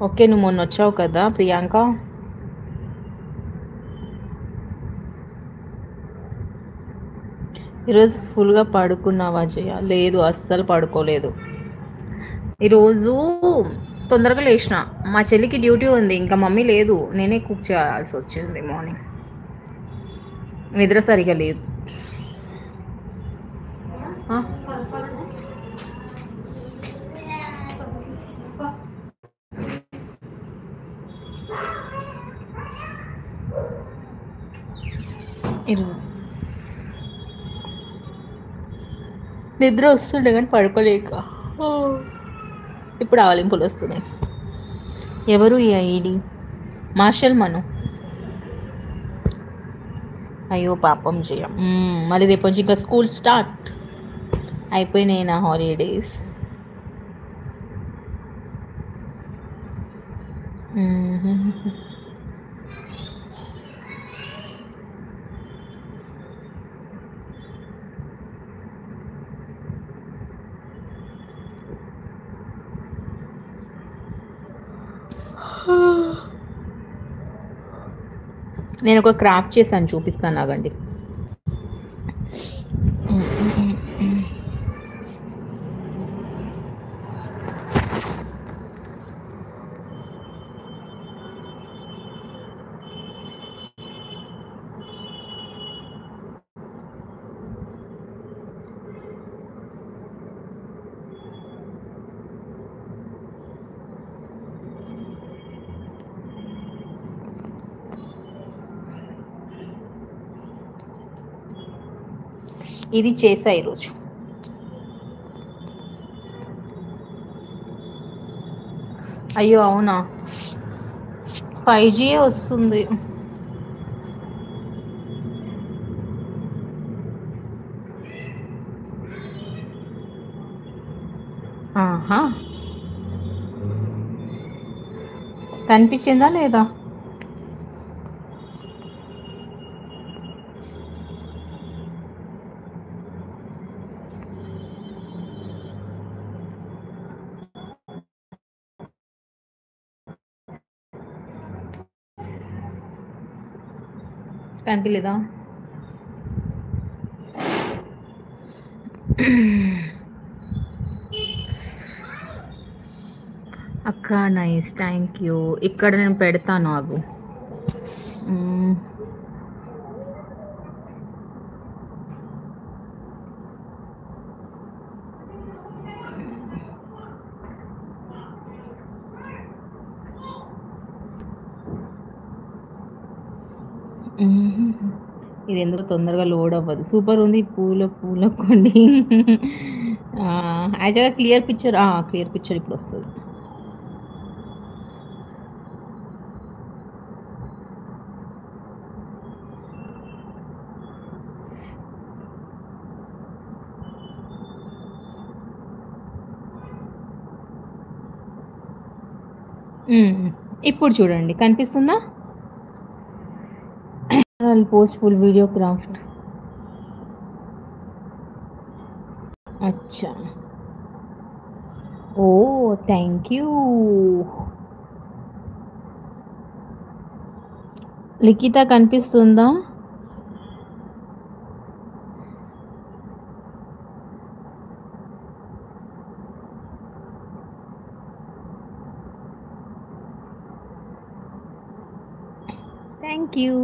Okay. నువ్వు మొన్నొచ్చావు కదా ప్రియాంక. ఈరోజు ఫుల్‌గా పడుకున్నావా జయ? లేదు, అస్సలు పడుకోలేదు. ఈరోజు తొందరగా లేచిన. మా చెల్లికి డ్యూటీ ఉంది. ఇంకా మమ్మీ లేదు. నేనే కుక్ చేయాల్సొచ్చింది మార్నింగ్. నిద్ర సరిగ్గా లేదు. ఆ! ఈరోజు నిద్ర వస్తుండే కానీ పడుకోలేక. ఓహ్! ఇప్పుడు ఆవలింపులొస్తున్నాయి. ఎవరు ఈ ఐడీ? మార్షల్ మను. అయ్యో పాపం జయ. మళ్ళీ రేపటి నుంచి ఇంకా స్కూల్ స్టార్ట్. అయిపోయినాయి నా హాలిడేస్. హుహు. నేను ఒక క్రాఫ్ట్ చేశాను, చూపిస్తాను ఆగండి. ఇది చేసా ఈరోజు. అయ్యో అవునా, 5G వస్తుంది. ఆహా, కనిపించిందా లేదా? కనిపించలేదా? అక్క నైస్, థ్యాంక్ యూ. ఇక్కడ నేను పెడతాను ఆగు. ఇది ఎందుకు తొందరగా లోడ్ అవ్వదు. సూపర్ ఉంది. పూల పూల కొండి. యాక్చువల్గా క్లియర్ పిక్చర్ ఇప్పుడు వస్తుంది. ఇప్పుడు చూడండి, కనిపిస్తుందా? Post full video craft. అచ్చా, ఓ థ్యాంక్ యూ. లిఖిత కనిపిస్తుందా? Thank you.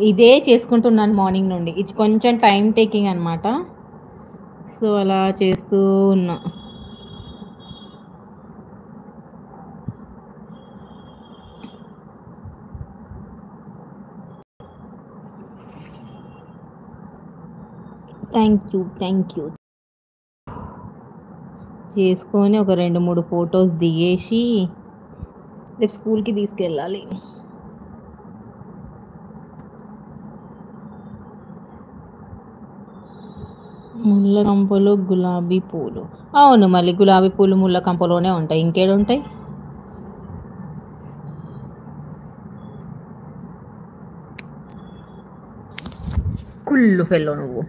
ఇదే చేసుకుంటున్నాను మార్నింగ్ నుండి. ఇది కొంచెం టైం టేకింగ్ అనమాట. సో అలా చేస్తూ ఉన్నా. Thank you. చేసుకొని ఒక 2-3 ఫొటోస్ దిగేసి రేపు స్కూల్కి తీసుకెళ్ళాలి. ముళ్ళ కంపలో గులాబీ పూలు. అవును, మళ్ళీ గులాబీ పూలు ముళ్ళ కంపలోనే ఉంటాయి, ఇంకేడుంటాయి? కుళ్ళు ఫెల్లో నువ్వు.